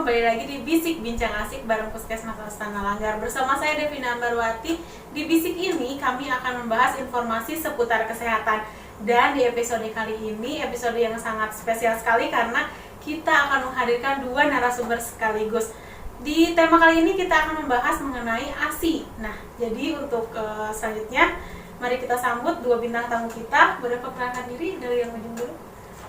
kembali lagi di Bisik Bincang Asik bareng Puskesmas Astana Langgar. Bersama saya Devina Ambarwati. Di Bisik ini kami akan membahas informasi seputar kesehatan. Dan di episode kali ini, episode yang sangat spesial sekali karena kita akan menghadirkan dua narasumber sekaligus. Di tema kali ini kita akan membahas mengenai ASI. Nah, jadi untuk selanjutnya, mari kita sambut dua bintang tamu kita. Boleh perkenalkan diri dari yang ujung dulu.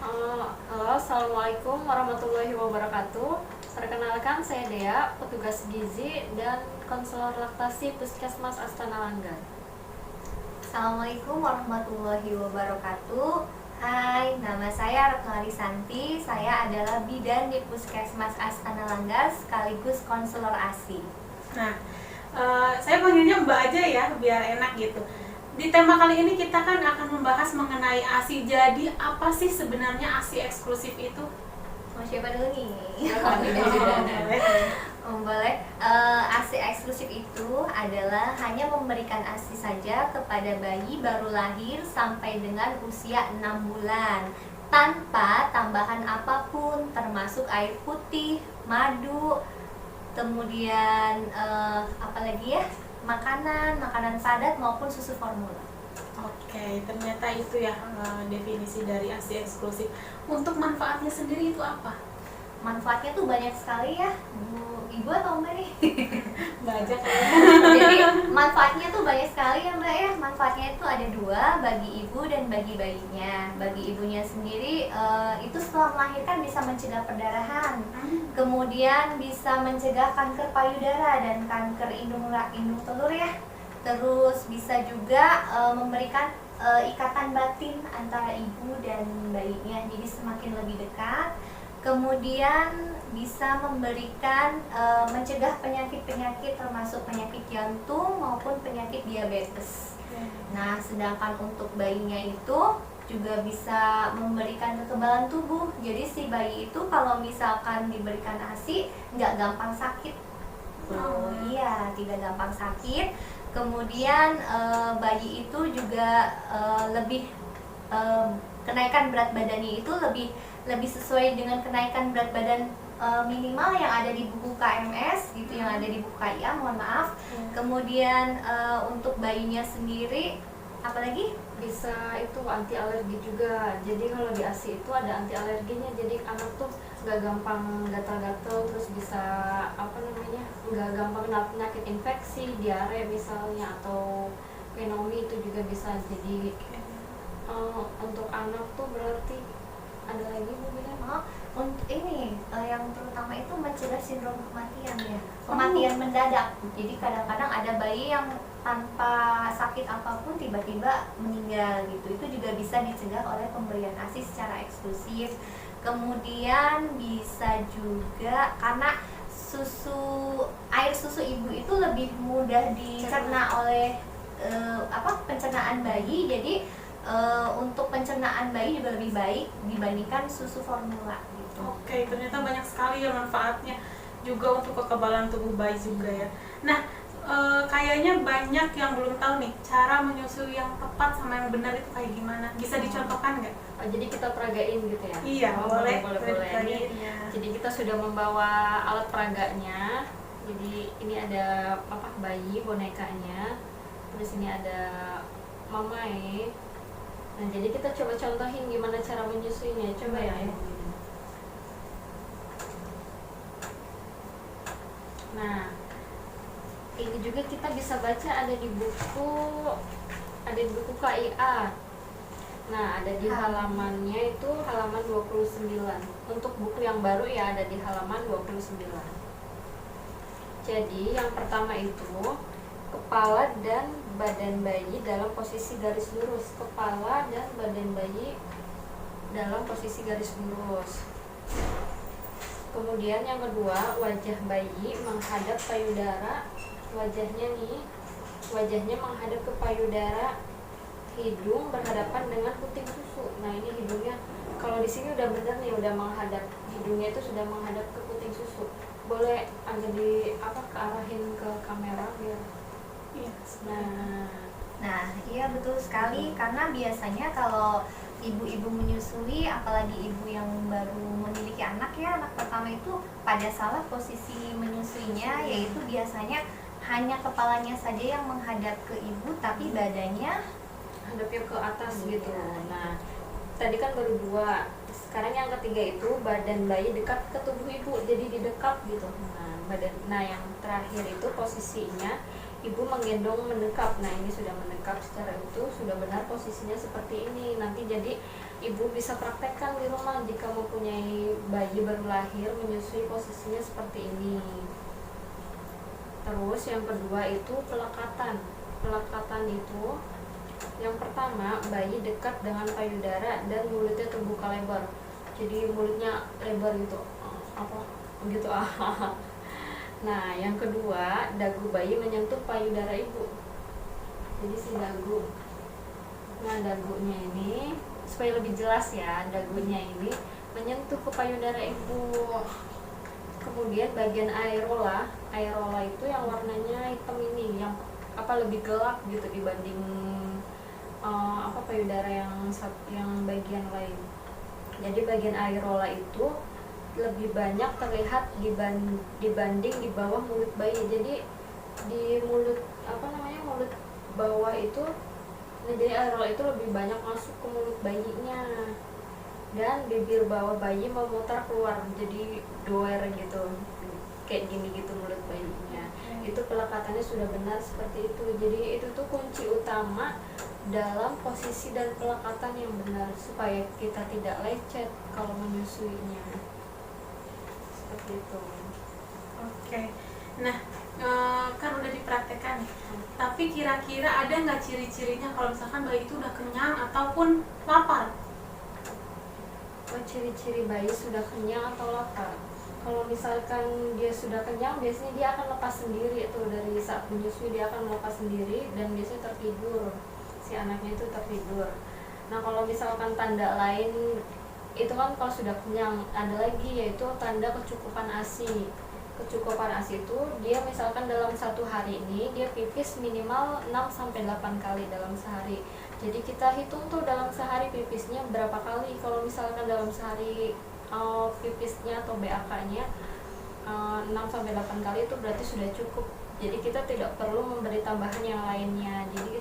Halo, assalamualaikum warahmatullahi wabarakatuh. Perkenalkan, saya Dea, petugas gizi dan konselor laktasi Puskesmas Astana Langgar. Assalamualaikum warahmatullahi wabarakatuh. Hai, nama saya Retno Arisanti. Saya adalah bidan di Puskesmas Astana Langgar sekaligus konselor ASI. Nah, saya panggilnya Mbak aja ya, biar enak gitu. Di tema kali ini kita kan akan membahas mengenai ASI. Jadi apa sih sebenarnya ASI eksklusif itu? Mau siapa dulu nih? Boleh. ASI eksklusif itu adalah hanya memberikan ASI saja kepada bayi baru lahir sampai dengan usia 6 bulan tanpa tambahan apapun, termasuk air putih, madu, kemudian apalagi ya, makanan padat maupun susu formula. Oke, ternyata itu ya definisi dari ASI eksklusif. Untuk manfaatnya sendiri itu apa? Manfaatnya tuh banyak sekali ya, Ibu atau Mbak nih? Mbak aja kan. Jadi manfaatnya tuh banyak sekali ya Mbak ya. Manfaatnya itu ada dua, bagi ibu dan bagi bayinya. Bagi ibunya sendiri itu setelah melahirkan bisa mencegah perdarahan, kemudian bisa mencegah kanker payudara dan kanker indung telur ya. Terus bisa juga memberikan ikatan batin antara ibu dan bayinya, jadi semakin lebih dekat. Kemudian bisa memberikan mencegah penyakit-penyakit termasuk penyakit jantung maupun penyakit diabetes. Nah, sedangkan untuk bayinya itu juga bisa memberikan kekebalan tubuh. Jadi si bayi itu kalau misalkan diberikan ASI nggak gampang sakit. Oh iya, tidak gampang sakit. Kemudian bayi itu juga lebih kenaikan berat badannya itu lebih sesuai dengan kenaikan berat badan minimal yang ada di buku KMS gitu, yang ada di buku KIA, mohon maaf. Kemudian untuk bayinya sendiri apalagi Bisa itu anti alergi juga. Jadi kalau di ASI itu ada anti alerginya. Jadi anak tuh nggak gampang gatal-gatal, terus bisa nggak gampang kena penyakit infeksi, diare misalnya, atau pneumonia itu juga bisa. Jadi untuk anak tuh berarti ada lagi Bu bilang? Untuk ini yang terutama itu mencegah sindrom kematian ya, kematian mendadak. Jadi kadang-kadang ada bayi yang tanpa sakit apapun tiba-tiba meninggal gitu. Itu juga bisa dicegah oleh pemberian ASI secara eksklusif. Kemudian bisa juga karena air susu ibu itu lebih mudah dicerna oleh pencernaan bayi. Jadi untuk pencernaan bayi juga lebih baik dibandingkan susu formula gitu. Oke, ternyata banyak sekali ya manfaatnya, juga untuk kekebalan tubuh bayi juga ya. Nah, kayaknya banyak yang belum tahu nih cara menyusui yang tepat sama yang benar itu kayak gimana. Bisa dicontohkan nggak? Jadi kita peragain gitu ya? Iya, boleh. Jadi kita sudah membawa alat peraganya. Jadi ini ada bayi bonekanya. Terus ini ada mamae. Nah, jadi kita coba contohin gimana cara menyusuinya. Coba ya. Nah, ini juga kita bisa baca ada di buku KIA. Nah, ada di halamannya itu halaman 29. Untuk buku yang baru ya ada di halaman 29. Jadi, yang pertama itu kepala dan badan bayi dalam posisi garis lurus. Kepala dan badan bayi dalam posisi garis lurus. Kemudian yang kedua, wajah bayi menghadap payudara. Wajahnya menghadap ke payudara, hidung berhadapan dengan puting susu. Nah, ini hidungnya kalau di sini udah bener nih, udah menghadap, hidungnya itu sudah menghadap ke puting susu. Boleh agak kearahin ke kamera biar. Iya. Nah, iya betul sekali, karena biasanya kalau ibu-ibu menyusui, apalagi ibu yang baru memiliki anak ya, anak pertama itu pada salah posisi menyusuinya, yaitu biasanya hanya kepalanya saja yang menghadap ke ibu, tapi badannya hadapnya ke atas Iya. gitu. Nah, tadi kan baru 2. Sekarang yang ketiga itu badan bayi dekat ke tubuh ibu, jadi didekat gitu. Nah, yang terakhir itu posisinya ibu menggendong mendekap. Nah, ini sudah mendekap secara utuh, sudah benar posisinya seperti ini. Nanti jadi ibu bisa praktekkan di rumah jika mempunyai bayi baru lahir menyusui posisinya seperti ini. Terus yang kedua itu pelekatan. Pelekatan itu yang pertama, bayi dekat dengan payudara dan mulutnya terbuka lebar. Jadi mulutnya lebar gitu. Apa? Gitu ah. Nah, yang kedua, dagu bayi menyentuh payudara ibu. Jadi si dagu. Nah, dagunya ini supaya lebih jelas ya, dagunya ini menyentuh ke payudara ibu. Kemudian bagian areola itu yang warnanya hitam ini, yang lebih gelap gitu dibanding payudara yang bagian lain. Jadi bagian areola itu lebih banyak terlihat dibanding di bawah mulut bayi. Jadi di mulut mulut bawah itu, jadi areola itu lebih banyak masuk ke mulut bayinya, dan bibir bawah bayi memutar keluar, jadi doer gitu, kayak gini gitu mulut bayinya. Itu pelekatannya sudah benar seperti itu. Jadi itu tuh kunci utama dalam posisi dan pelekatan yang benar supaya kita tidak lecet kalau menyusuinya. Seperti itu. Oke. Nah, kan udah dipraktekkan nih. Tapi kira-kira ada nggak ciri-cirinya kalau misalkan bayi itu udah kenyang ataupun lapar? Ciri-ciri bayi sudah kenyang atau lapar. Kalau misalkan dia sudah kenyang, biasanya dia akan lepas sendiri tuh, dari saat menyusui dia akan melepas sendiri dan biasanya tertidur. Si anaknya itu tertidur. Nah, kalau misalkan tanda lain itu kan kalau sudah kenyang, ada lagi yaitu tanda kecukupan ASI. Kecukupan ASI itu dia misalkan dalam satu hari ini dia pipis minimal 6-8 kali dalam sehari. Jadi kita hitung tuh dalam sehari pipisnya berapa kali. Kalau misalkan dalam sehari pipisnya atau BAK-nya 6-8 kali, itu berarti sudah cukup. Jadi kita tidak perlu memberi tambahan yang lainnya. Jadi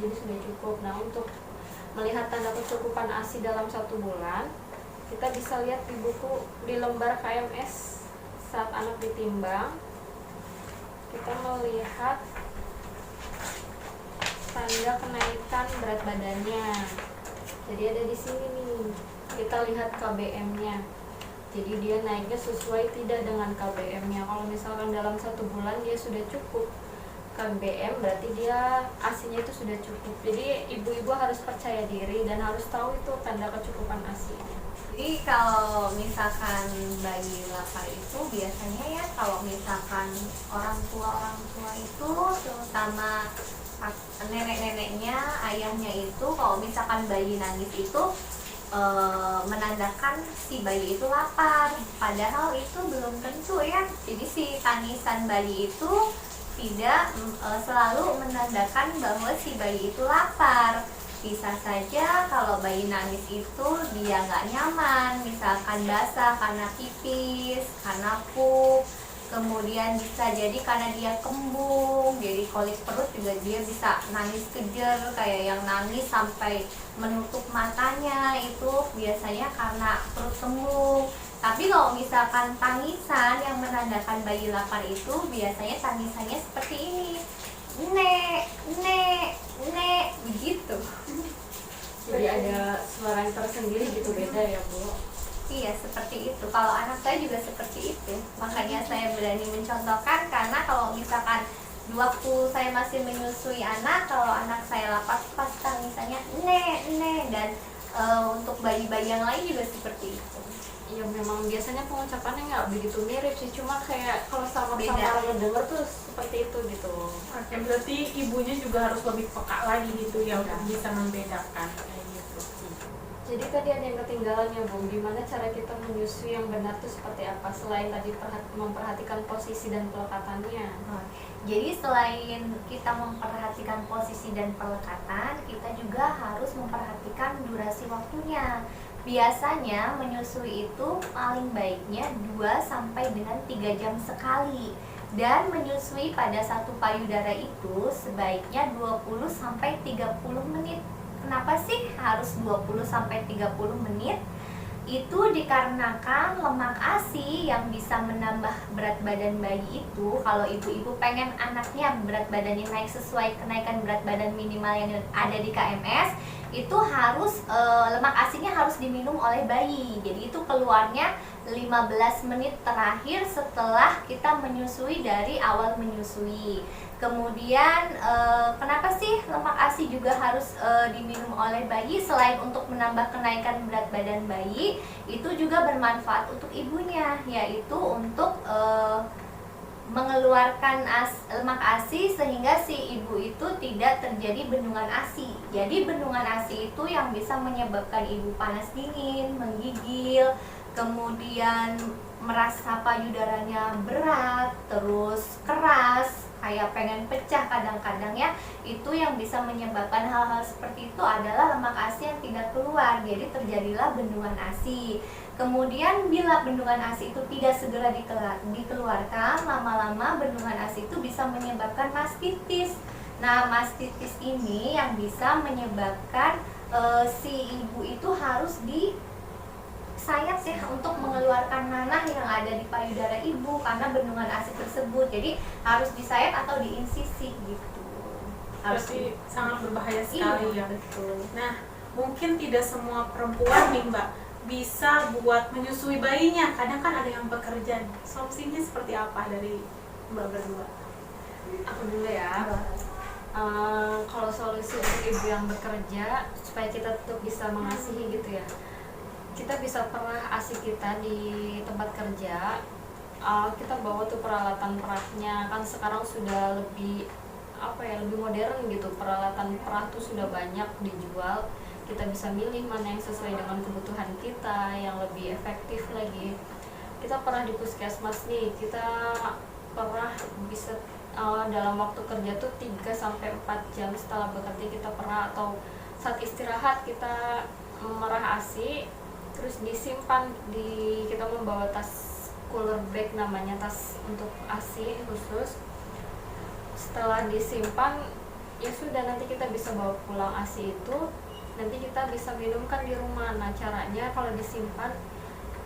sudah cukup. Nah, untuk melihat tanda kecukupan ASI dalam 1 bulan, kita bisa lihat di buku, di lembar KMS saat anak ditimbang. Kita melihat tanda kenaikan berat badannya. Jadi ada di sini nih. Kita lihat KBM-nya. Jadi dia naiknya sesuai tidak dengan KBM-nya. Kalau misalkan dalam 1 bulan dia sudah cukup KBM, berarti dia ASI-nya itu sudah cukup. Jadi ibu-ibu harus percaya diri dan harus tahu itu tanda kecukupan ASI-nya. Jadi kalau misalkan bayi lapar itu biasanya ya, kalau misalkan orang tua itu terutama nenek-neneknya, ayahnya itu, kalau misalkan bayi nangis itu menandakan si bayi itu lapar, padahal itu belum tentu ya. Jadi si tangisan bayi itu tidak selalu menandakan bahwa si bayi itu lapar. Bisa saja kalau bayi nangis itu dia nggak nyaman, misalkan basah karena pipis, karena pup, kemudian bisa jadi karena dia kembung, jadi kolik perut juga dia bisa nangis kejer, kayak yang nangis sampai menutup matanya, itu biasanya karena perut kembung. Tapi kalau misalkan tangisan yang menandakan bayi lapar itu biasanya tangisannya seperti ini, nek, begitu. Jadi ada suara yang tersendiri gitu, beda ya Bu? Iya, seperti itu. Kalau anak saya juga seperti itu. Makanya saya berani mencontohkan, karena kalau misalkan waktu saya masih menyusui anak, kalau anak saya lapar pasti tangisannya nek, dan untuk bayi-bayi yang lain juga seperti itu. Iya, memang biasanya pengucapannya nggak begitu mirip sih, cuma kayak kalau sama-sama Beda. ngedenger tuh seperti itu gitu. Oke, berarti ibunya juga harus lebih peka lagi gitu ya untuk bisa membedakan kayak gitu. Jadi tadi ada yang ketinggalan ya Bu, gimana cara kita menyusui yang benar tuh seperti apa, selain tadi memperhatikan posisi dan pelekatannya. Jadi selain kita memperhatikan posisi dan pelekatan, kita juga harus memperhatikan durasi waktunya. Biasanya menyusui itu paling baiknya 2 sampai dengan 3 jam sekali. Dan menyusui pada satu payudara itu sebaiknya 20 sampai 30 menit. Kenapa sih harus 20 sampai 30 menit? Itu dikarenakan lemak ASI yang bisa menambah berat badan bayi itu, kalau ibu-ibu pengen anaknya berat badannya naik sesuai kenaikan berat badan minimal yang ada di KMS, itu harus lemak ASInya harus diminum oleh bayi. Jadi itu keluarnya 15 menit terakhir setelah kita menyusui dari awal menyusui. Kemudian kenapa sih lemak ASI juga harus diminum oleh bayi? Selain untuk menambah kenaikan berat badan bayi, itu juga bermanfaat untuk ibunya, yaitu untuk mengeluarkan lemak ASI sehingga si ibu itu tidak terjadi bendungan ASI. Jadi bendungan ASI itu yang bisa menyebabkan ibu panas dingin, menggigil, kemudian merasa payudaranya berat, terus keras, kayak pengen pecah kadang-kadang ya. Itu yang bisa menyebabkan hal-hal seperti itu adalah lemak ASI yang tidak keluar, jadi terjadilah bendungan ASI. Kemudian bila bendungan ASI itu tidak segera dikeluarkan, lama-lama bendungan ASI itu bisa menyebabkan mastitis. Nah, mastitis ini yang bisa menyebabkan si ibu itu harus sayat ya untuk mengeluarkan nanah yang ada di payudara ibu karena bendungan ASI tersebut. Jadi harus disayat atau diinsisi gitu. Berarti sangat berbahaya sekali iya, ya. betul. Nah, mungkin tidak semua perempuan nih Mbak bisa buat menyusui bayinya. Kadang kan ada yang bekerja. Solusinya seperti apa dari Mbak berdua? Aku dulu ya. Kalau solusi untuk ibu yang bekerja supaya kita tetap bisa mengasihi gitu ya, kita bisa perah ASI kita di tempat kerja. Kita bawa tuh peralatan perahnya, kan sekarang sudah lebih lebih modern gitu, peralatan perah tuh sudah banyak dijual. Kita bisa milih mana yang sesuai dengan kebutuhan kita, yang lebih efektif lagi. Kita perah di puskesmas nih, kita perah bisa dalam waktu kerja tuh 3-4 jam setelah bekerja kita perah, atau saat istirahat kita merah ASI, terus disimpan kita membawa tas cooler bag, namanya tas untuk ASI khusus. Setelah disimpan ya sudah, nanti kita bisa bawa pulang ASI itu, nanti kita bisa minumkan di rumah. Nah, caranya kalau disimpan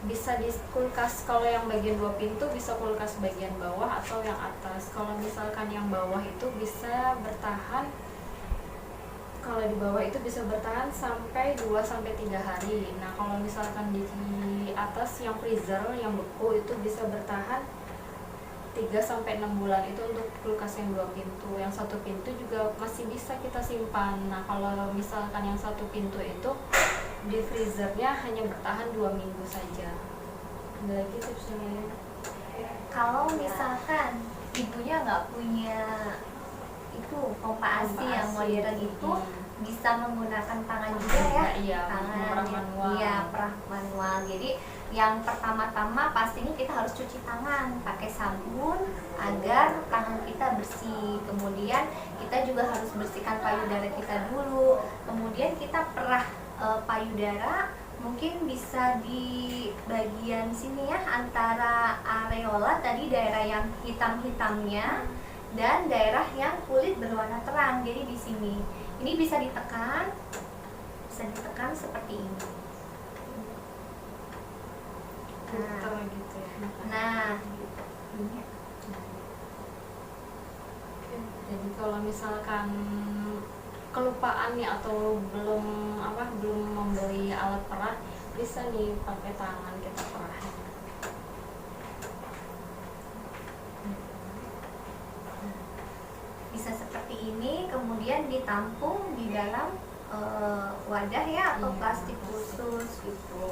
bisa di kulkas. Kalau yang bagian 2 pintu bisa kulkas bagian bawah atau yang atas. Kalau misalkan yang bawah itu bisa bertahan, kalau di bawah itu bisa bertahan sampai 2-3 hari. Nah, kalau misalkan di atas yang freezer, yang beku, itu bisa bertahan 3-6 bulan. Itu untuk kulkas yang 2 pintu. Yang 1 pintu juga masih bisa kita simpan. Nah, kalau misalkan yang 1 pintu itu di freezernya hanya bertahan 2 minggu saja. Ada lagi tipsnya? Kalau misalkan ibunya nggak punya itu pompa ASI yang modern itu, bisa menggunakan tangan juga ya. Iya, tangan manual. Iya, perah manual. Jadi yang pertama-tama pastinya kita harus cuci tangan pakai sabun agar tangan kita bersih. Kemudian kita juga harus bersihkan payudara kita dulu. Kemudian kita perah payudara, mungkin bisa di bagian sini ya, antara areola tadi, daerah yang hitam-hitamnya dan daerah yang kulit berwarna terang. Jadi di sini ini bisa ditekan seperti ini. Gitu ya. Nah, jadi kalau misalkan kelupaan nih atau belum membeli alat perah, bisa nih pakai tangan kita perah. bisa seperti ini, kemudian ditampung di dalam wadah ya, atau plastik khusus gitu.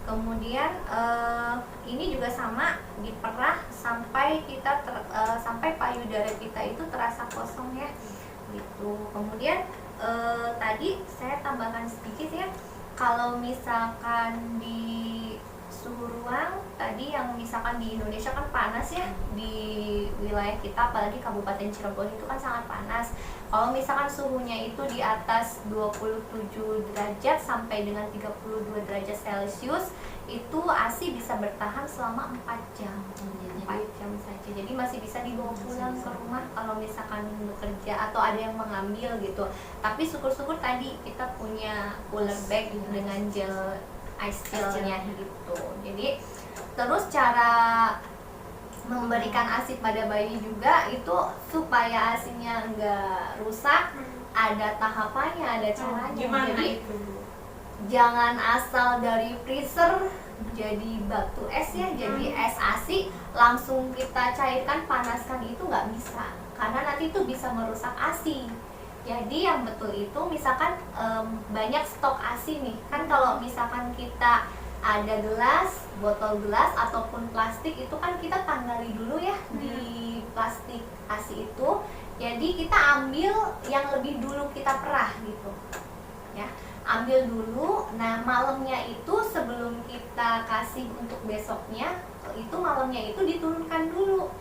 Kemudian ini juga sama, diperah sampai sampai payudara kita itu terasa kosong ya gitu. Kemudian tadi saya tambahkan sedikit ya, kalau misalkan di suhu ruang tadi yang misalkan di Indonesia kan panas ya, di wilayah kita apalagi Kabupaten Cirebon itu kan sangat panas. Kalau misalkan suhunya itu di atas 27 derajat sampai dengan 32 derajat Celcius, itu ASI bisa bertahan selama 4 jam. 4 jam saja. Jadi masih bisa dibawa pulang ke rumah kalau misalkan bekerja atau ada yang mengambil gitu. Tapi syukur-syukur tadi kita punya cooler bag dengan gel ice gel-nya gitu. Jadi terus cara memberikan ASI pada bayi juga itu supaya ASInya enggak rusak, ada tahapannya, ada caranya. Gimana Jadi itu? jangan asal dari freezer jadi batu es ya, jadi es ASI langsung kita cairkan, panaskan, itu nggak bisa karena nanti itu bisa merusak ASI. Jadi yang betul itu misalkan banyak stok ASI nih kan, kalau misalkan kita ada gelas, botol gelas ataupun plastik itu kan kita tanggali dulu ya di plastik ASI itu. Jadi kita ambil yang lebih dulu kita perah gitu ya, ambil dulu. Nah malamnya itu sebelum kita kasih untuk besoknya, itu malamnya itu diturunkan dulu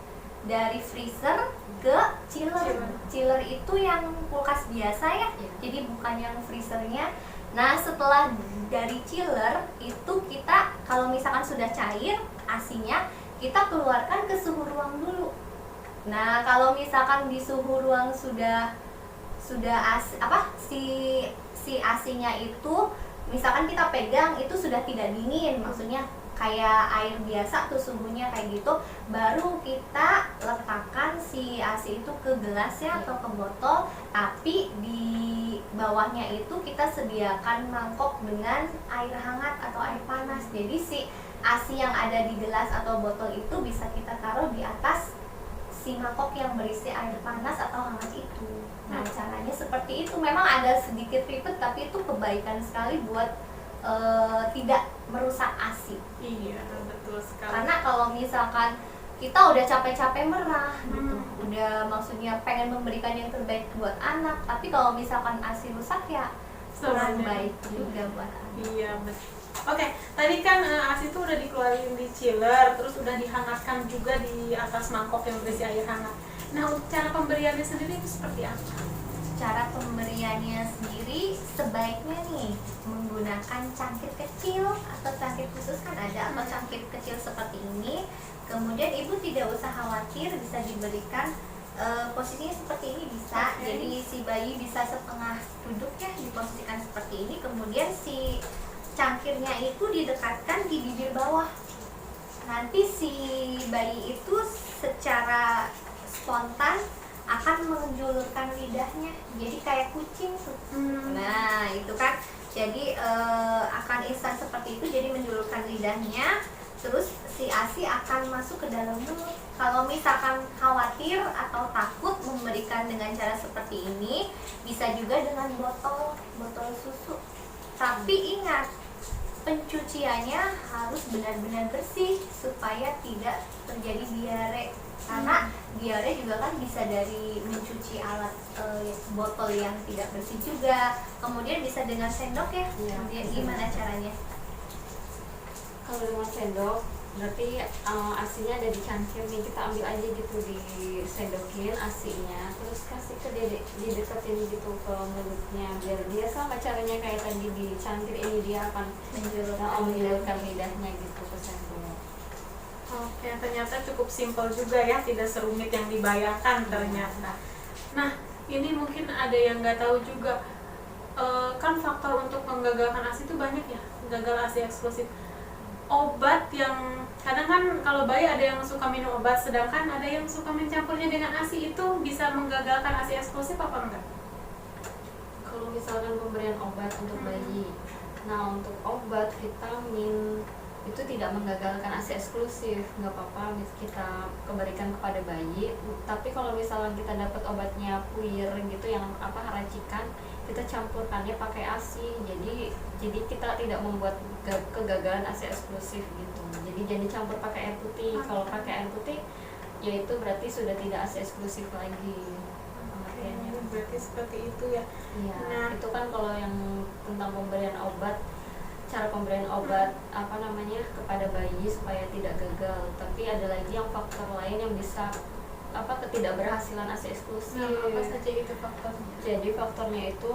dari freezer ke chiller. Chiller itu yang kulkas biasa ya, jadi bukan yang freezernya. Nah setelah dari chiller itu kita kalau misalkan sudah cair ASINya, kita keluarkan ke suhu ruang dulu. Nah kalau misalkan di suhu ruang sudah si ASINya itu misalkan kita pegang itu sudah tidak dingin, maksudnya kayak air biasa tuh suhunya kayak gitu, baru kita letakkan si ASI itu ke gelasnya atau ke botol, tapi di bawahnya itu kita sediakan mangkok dengan air hangat atau air panas. Jadi si ASI yang ada di gelas atau botol itu bisa kita taruh di atas si mangkok yang berisi air panas atau hangat itu. Nah caranya seperti itu, memang ada sedikit ribet tapi itu kebaikan sekali buat tidak merusak ASI. Iya, betul sekali. Karena kalau misalkan kita udah capek-capek merah gitu, udah maksudnya pengen memberikan yang terbaik buat anak, tapi kalau misalkan ASI rusak ya kurang baik juga buat anak. Iya, betul. Oke, tadi kan ASI itu udah dikeluarin di chiller, terus udah dihangatkan juga di atas mangkok yang berisi air hangat. Nah, untuk cara pemberiannya sendiri itu seperti apa? Cara pemberiannya sendiri sebaiknya nih menggunakan cangkir kecil atau cangkir khusus kan ada, atau cangkir kecil seperti ini. Kemudian ibu tidak usah khawatir, bisa diberikan posisinya seperti ini bisa. Jadi si bayi bisa setengah duduk ya, diposisikan seperti ini. Kemudian si cangkirnya itu didekatkan di bibir bawah. Nanti si bayi itu secara spontan akan menjulurkan lidahnya, jadi kayak kucing tuh. Nah itu kan, jadi akan instan seperti itu, jadi menjulurkan lidahnya, terus si ASI akan masuk ke dalam mulut. Kalau misalkan khawatir atau takut memberikan dengan cara seperti ini, bisa juga dengan botol susu. Tapi ingat, pencuciannya harus benar-benar bersih supaya tidak terjadi diare. Karena diare juga kan bisa dari mencuci alat botol yang tidak bersih juga. Kemudian bisa dengan sendok ya. Kemudian gimana caranya? Kalau dengan sendok berarti ASINya ada di cangkir nih, kita ambil aja gitu, disendokin ASINya, terus kasih ke dideketin gitu ke mulutnya, biar dia sama caranya kayak tadi di cangkir ini, dia akan menjulurkan lidahnya gitu ke sendok. Oke, ternyata cukup simpel juga ya, tidak serumit yang dibayangkan ternyata. Nah, ini mungkin ada yang nggak tahu juga, kan faktor untuk menggagalkan ASI itu banyak ya, gagal ASI eksklusif. Obat yang kadang kan kalau bayi ada yang suka minum obat, sedangkan ada yang suka mencampurnya dengan ASI, itu bisa menggagalkan ASI eksklusif apa enggak? Kalau misalkan pemberian obat untuk bayi, nah untuk obat vitamin itu tidak menggagalkan ASI eksklusif, nggak apa-apa kita berikan kepada bayi. Tapi kalau misalnya kita dapat obatnya puir gitu yang racikan, kita campurkannya pakai ASI, jadi kita tidak membuat kegagalan ASI eksklusif gitu. Jadi jangan dicampur pakai air putih. Kalau pakai air putih ya itu berarti sudah tidak ASI eksklusif lagi. Berarti seperti itu ya. Iya. Nah, itu kan kalau yang tentang pemberian obat cara pemberian obat kepada bayi supaya tidak gagal. Tapi ada lagi yang faktor lain yang bisa ketidakberhasilan ASI eksklusif. Apa saja itu faktornya? Jadi faktornya itu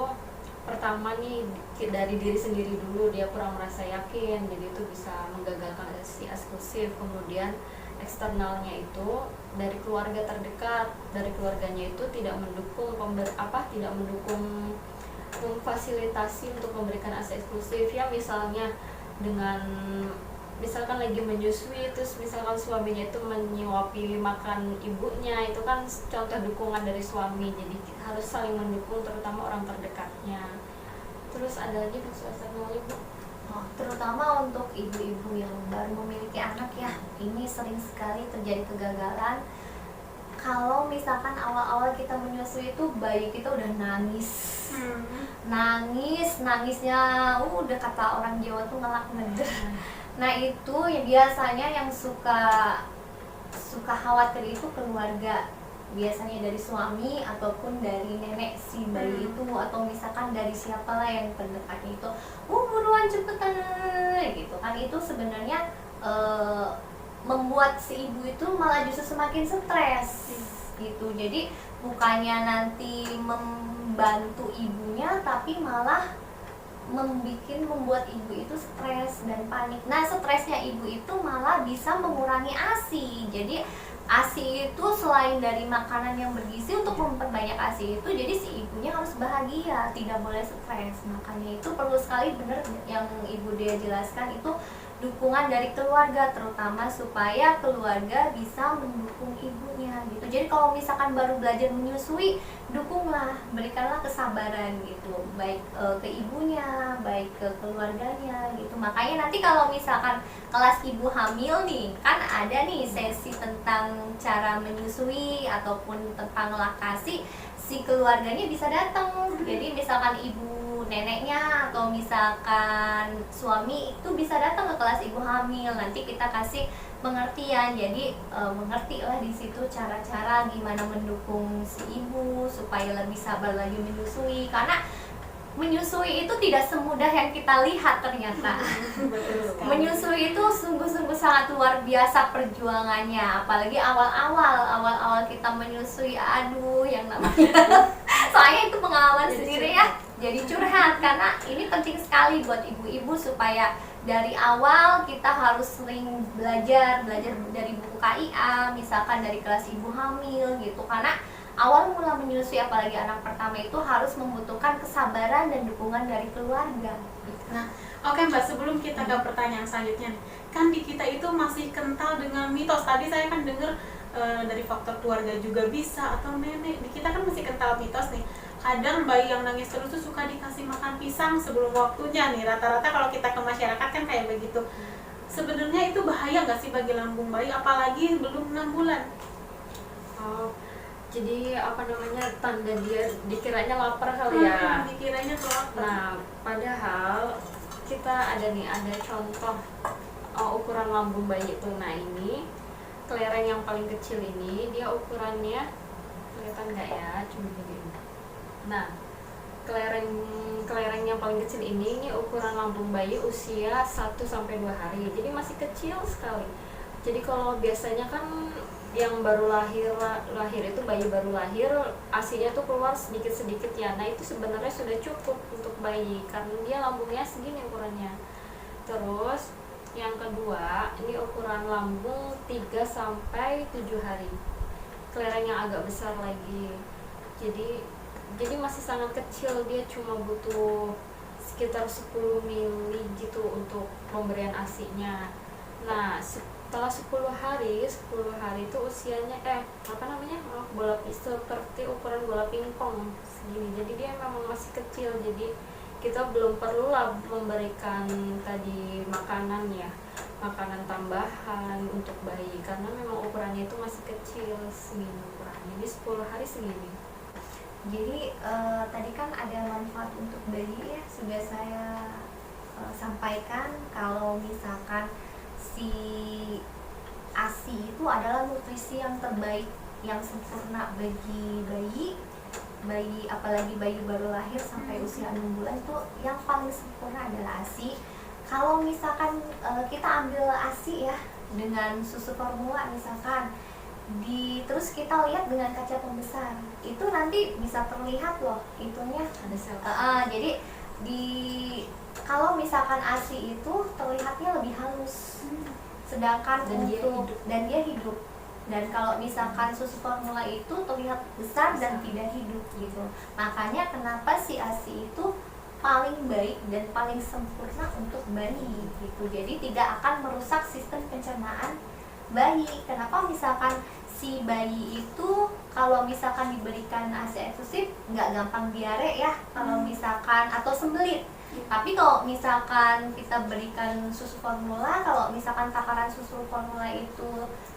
pertama nih dari diri sendiri dulu, dia kurang merasa yakin, jadi itu bisa menggagalkan ASI eksklusif. Kemudian eksternalnya itu dari keluarga terdekat, dari keluarganya itu tidak mendukung tidak mendukung memfasilitasi untuk memberikan ASI eksklusif. Ya misalnya misalkan lagi menyusui, terus misalkan suaminya itu menyuapi makan ibunya, itu kan contoh dukungan dari suami. Jadi harus saling mendukung, terutama orang terdekatnya. Terus ada lagi faktor eksternalnya, Bu? Terutama untuk ibu-ibu yang baru memiliki anak ya, ini sering sekali terjadi kegagalan. Kalau misalkan awal-awal kita menyusui itu bayi kita udah nangisnya udah kata orang Jawa tuh ngelak ngeder. Nah itu ya biasanya yang suka khawatir itu keluarga, biasanya dari suami ataupun dari nenek si bayi itu, atau misalkan dari siapalah yang terdekatnya itu, buruan cepetan gitu kan. Itu sebenarnya membuat si ibu itu malah justru semakin stres gitu. Jadi bukannya nanti membantu ibunya, tapi malah membuat ibu itu stres dan panik. Nah stresnya ibu itu malah bisa mengurangi ASI. Jadi ASI itu selain dari makanan yang bergizi, untuk memperbanyak ASI itu jadi si ibunya harus bahagia, tidak boleh stres. Makanya itu perlu sekali benar yang Ibu Dea jelaskan, itu dukungan dari keluarga, terutama supaya keluarga bisa mendukung ibunya gitu. Jadi kalau misalkan baru belajar menyusui, dukunglah, berikanlah kesabaran gitu, baik ke ibunya, baik ke keluarganya gitu. Makanya nanti kalau misalkan kelas ibu hamil nih, kan ada nih sesi tentang cara menyusui ataupun tentang laktasi, si keluarganya bisa datang. Jadi misalkan ibu neneknya atau misalkan suami itu bisa datang ke kelas ibu hamil, nanti kita kasih pengertian. Jadi mengertilah di situ cara-cara gimana mendukung si ibu supaya lebih sabar lagi menyusui, karena menyusui itu tidak semudah yang kita lihat ternyata. Menyusui itu sungguh-sungguh sangat luar biasa perjuangannya, apalagi awal-awal kita menyusui, aduh yang namanya soalnya itu pengalaman sendiri ya, jadi curhat, karena ini penting sekali buat ibu-ibu supaya dari awal kita harus sering belajar dari buku KIA, misalkan dari kelas ibu hamil gitu, karena awal mula menyusui apalagi anak pertama itu harus membutuhkan kesabaran dan dukungan dari keluarga. Nah, oke Mbak, sebelum kita ke pertanyaan selanjutnya, kan di kita itu masih kental dengan mitos. Tadi saya kan dengar dari faktor keluarga juga bisa, atau nenek. Di kita kan masih kental mitos nih. Kadang bayi yang nangis terus tuh suka dikasih makan pisang sebelum waktunya nih. Rata-rata kalau kita ke masyarakat kan kayak begitu. Sebenarnya itu bahaya nggak sih bagi lambung bayi, apalagi belum 6 bulan? Jadi tanda dia dikiranya lapar kali ya. Dikiranya lapar. Nah, padahal kita ada contoh ukuran lambung bayi itu. Nah ini kelereng yang paling kecil ini, dia ukurannya kelihatan nggak ya? Coba begini. Nah, kelereng yang paling kecil ini ukuran lambung bayi usia 1-2 hari. Jadi masih kecil sekali. Jadi kalau biasanya kan yang baru lahir itu bayi baru lahir, ASI-nya tuh keluar sedikit-sedikit ya. Nah, itu sebenarnya sudah cukup untuk bayi karena dia lambungnya segini ukurannya. Terus yang kedua, ini ukuran lambung 3-7 hari. Kelereng yang agak besar lagi. Jadi masih sangat kecil, dia cuma butuh sekitar 10 mili gitu untuk pemberian ASI-nya. Nah, setelah 10 hari itu usianya seperti ukuran bola pingpong segini. Jadi dia memang masih kecil. Jadi kita belum perlulah memberikan tadi makanan tambahan untuk bayi karena memang ukurannya itu masih kecil segini ukurannya. Jadi 10 hari segini. Jadi tadi kan ada manfaat untuk bayi ya, sudah saya sampaikan kalau misalkan si ASI itu adalah nutrisi yang terbaik, yang sempurna bagi bayi, apalagi bayi baru lahir sampai usia 6 bulan itu yang paling sempurna adalah ASI. kalau misalkan kita ambil ASI ya dengan susu formula misalkan, terus kita lihat dengan kaca pembesar, itu nanti bisa terlihat loh itunya Ada sel. jadi kalau misalkan ASI itu terlihatnya lebih halus, sedangkan dan dia hidup. Dan kalau misalkan susu formula itu terlihat besar dan tidak hidup gitu. Makanya kenapa si ASI itu paling baik dan paling sempurna untuk bayi gitu. Jadi tidak akan merusak sistem pencernaan bayi. Kenapa misalkan si bayi itu kalau misalkan diberikan ASI eksklusif nggak gampang diare ya, kalau misalkan atau sembelit. Tapi kalau misalkan kita berikan susu formula, kalau misalkan takaran susu formula itu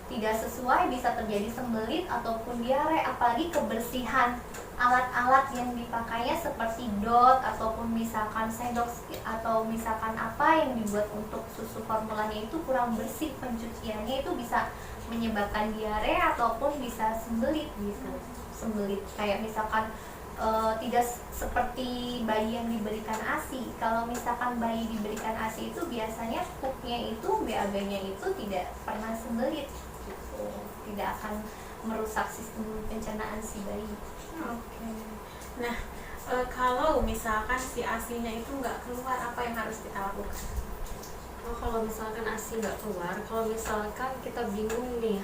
tidak sesuai, bisa terjadi sembelit ataupun diare. Apalagi kebersihan alat-alat yang dipakainya seperti dot ataupun misalkan sendok atau misalkan apa yang dibuat untuk susu formulanya itu kurang bersih, pencuciannya itu bisa menyebabkan diare ataupun bisa sembelit gitu. Sembelit kayak misalkan tidak seperti bayi yang diberikan ASI. Kalau misalkan bayi diberikan ASI itu biasanya pupnya itu, BAB-nya itu tidak pernah sembelit gitu. Tidak akan merusak sistem pencernaan si bayi. Oke. Nah, kalau misalkan si ASI-nya itu nggak keluar, apa yang harus kita lakukan? Oh, kalau misalkan ASI nggak keluar, kalau misalkan kita bingung nih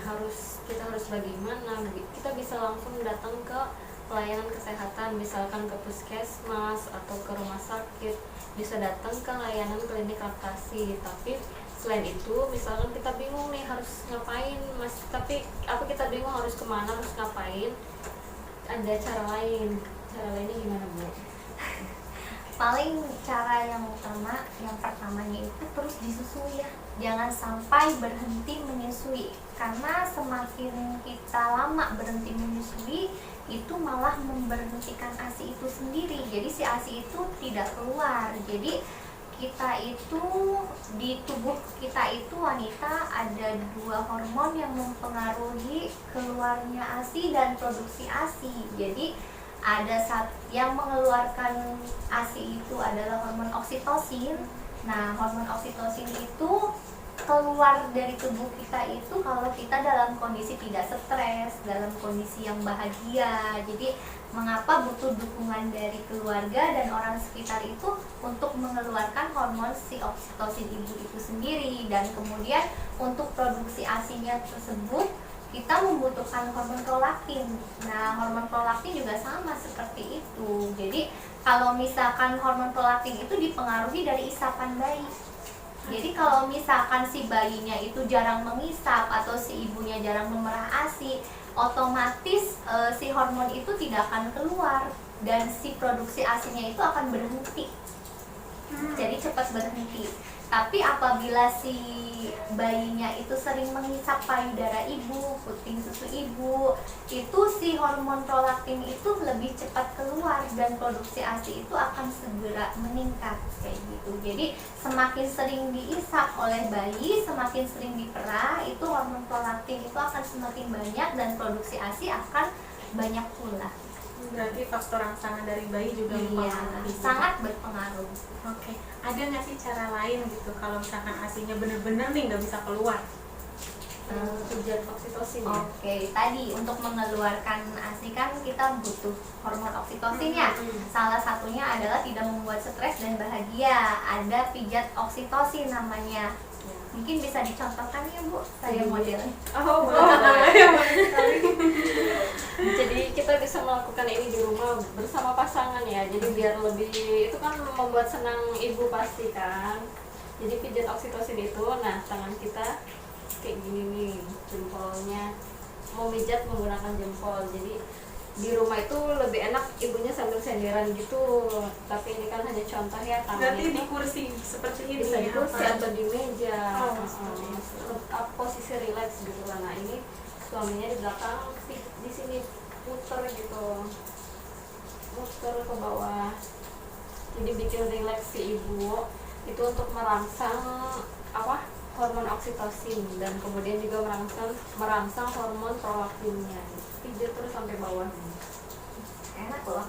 kita harus bagaimana, kita bisa langsung datang ke pelayanan kesehatan, misalkan ke puskesmas atau ke rumah sakit, bisa datang ke layanan klinik laktasi. Tapi selain itu, misalkan kita bingung nih harus ngapain, kita bingung harus kemana, harus ngapain, ada cara lain. Cara lainnya gimana, Bu? Paling cara yang pertamanya itu terus disusui ya, jangan sampai berhenti menyusui, karena semakin kita lama berhenti menyusui itu malah memberhentikan ASI itu sendiri. Jadi si ASI itu tidak keluar. Jadi kita itu di tubuh kita itu wanita ada 2 hormon yang mempengaruhi keluarnya ASI dan produksi ASI. Jadi ada yang mengeluarkan ASI itu adalah hormon oksitosin. Nah, hormon oksitosin itu keluar dari tubuh kita itu kalau kita dalam kondisi tidak stres, dalam kondisi yang bahagia. Jadi mengapa butuh dukungan dari keluarga dan orang sekitar itu untuk mengeluarkan hormon si oksitosin ibu itu sendiri. Dan kemudian untuk produksi ASI-nya tersebut kita membutuhkan hormon prolaktin. Nah, hormon prolaktin juga sama seperti itu. Jadi kalau misalkan hormon prolaktin itu dipengaruhi dari isapan bayi. Jadi kalau misalkan si bayinya itu jarang mengisap atau si ibunya jarang memerah ASI, otomatis si hormon itu tidak akan keluar dan si produksi ASInya itu akan berhenti. Jadi cepat berhenti. Tapi apabila si bayinya itu sering mengisap payudara ibu, puting susu ibu, itu si hormon prolaktin itu lebih cepat keluar dan produksi ASI itu akan segera meningkat kayak gitu. Jadi semakin sering diisap oleh bayi, semakin sering diperah, itu hormon prolaktin itu akan semakin banyak dan produksi ASI akan banyak pula. Berarti faktor rangsangan dari bayi juga mempengaruhi. Sangat berpengaruh. Oke, ada nggak sih cara lain gitu kalau misalkan ASI-nya bener-bener nih nggak bisa keluar? Pijat oksitosin ya? Oke, tadi untuk mengeluarkan ASI kan kita butuh hormon oksitosin ya. Salah satunya adalah tidak membuat stres dan bahagia. Ada pijat oksitosin namanya. Mungkin bisa dicontohkan ya Bu, saya modelnya. Oh, boleh sekali. Jadi kita bisa melakukan ini di rumah bersama pasangan ya. Jadi biar lebih, itu kan membuat senang ibu pasti kan. Jadi pijat oksitosin itu, nah tangan kita kayak gini nih, jempolnya mau pijat menggunakan jempol. Jadi di rumah itu lebih enak ibunya sambil senderan gitu. Tapi ini kan hanya contoh ya, tangan Berarti itu di kursi seperti ini bisa di ya, kursi apa? atau di meja. Posisi Posisi relax gitu lah. Nah ini suaminya di belakang, di sini puter gitu, muter ke bawah. Jadi bikin relax si ibu itu untuk merangsang hormon oksitosin dan kemudian juga merangsang hormon prolaktinnya. Pijat terus sampai bawah. Enak loh.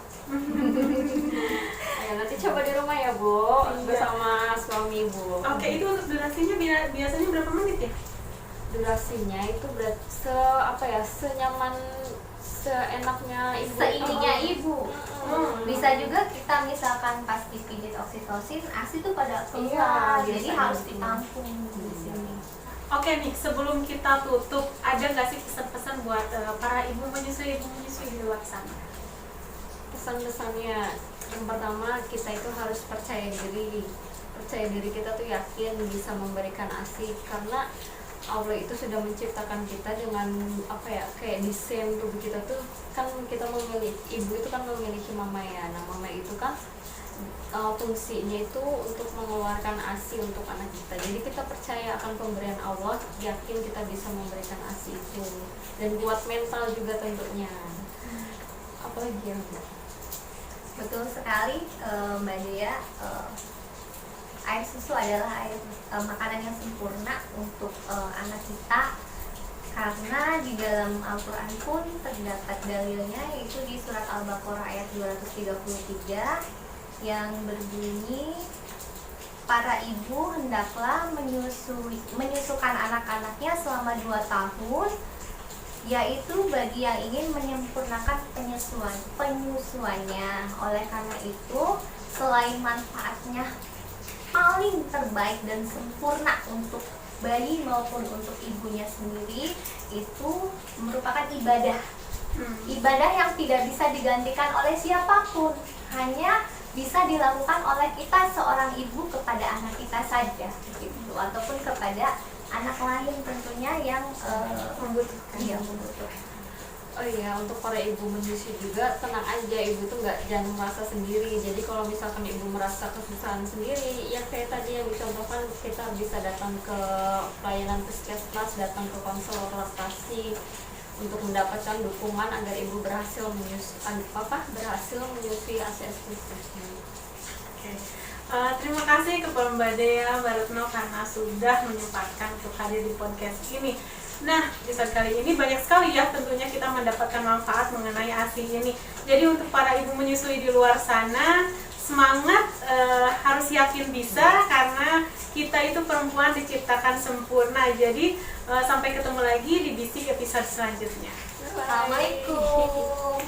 Ayo nanti coba di rumah ya Bu, bersama suami ibu. Oke, itu untuk durasinya biasanya berapa menit ya? Durasinya itu senyaman seenaknya ibu, Seininya ibu. Mm. Bisa juga kita misalkan pas dipijit oksitosin, ASI itu pada Iya, keluar, jadi biasanya harus gitu. ditampung di sini. Oke nih, sebelum kita tutup, ada nggak sih pesan-pesan buat para ibu menyusui di luar sana? Pesan-pesannya yang pertama, kita itu harus percaya diri kita tuh yakin bisa memberikan ASI, karena Allah itu sudah menciptakan kita dengan kayak desain tubuh kita tuh kan, kita memiliki, ibu itu kan memiliki mama ya. Nah mama itu kan fungsinya itu untuk mengeluarkan ASI untuk anak kita. Jadi kita percaya akan pemberian Allah, yakin kita bisa memberikan ASI itu, dan kuat mental juga tentunya. Apalagi ya Bu? Betul sekali, Mbak Dea. Air susu adalah makanan yang sempurna untuk anak kita, karena di dalam Al-Quran pun terdapat dalilnya, yaitu di surat Al-Baqarah ayat 233 yang berbunyi, para ibu hendaklah menyusukan anak-anaknya selama 2 tahun, yaitu bagi yang ingin menyempurnakan penyusuannya. Oleh karena itu, selain manfaatnya paling terbaik dan sempurna untuk bayi maupun untuk ibunya sendiri, itu merupakan ibadah yang tidak bisa digantikan oleh siapapun, hanya bisa dilakukan oleh kita seorang ibu kepada anak kita saja gitu, ataupun kepada anak lain tentunya yang membutuhkan. Oh iya, untuk para ibu menyusui juga, tenang aja, ibu tuh jangan merasa sendiri. Jadi kalau misalkan ibu merasa kesusahan sendiri, ya kayak tadi yang dicontohkan, kita bisa datang ke pelayanan puskesmas, datang ke konselor laktasi untuk mendapatkan dukungan agar ibu berhasil menyusui ASI eksklusifnya. Oke. Terima kasih kepada Mbak Dea, Mbak Retno karena sudah menyempatkan untuk hadir di podcast ini. Nah, episode kali ini banyak sekali ya tentunya kita mendapatkan manfaat mengenai ASI ini. Jadi untuk para ibu menyusui di luar sana, semangat, harus yakin bisa, karena kita itu perempuan diciptakan sempurna. Jadi sampai ketemu lagi di Bisik episode selanjutnya. Assalamualaikum.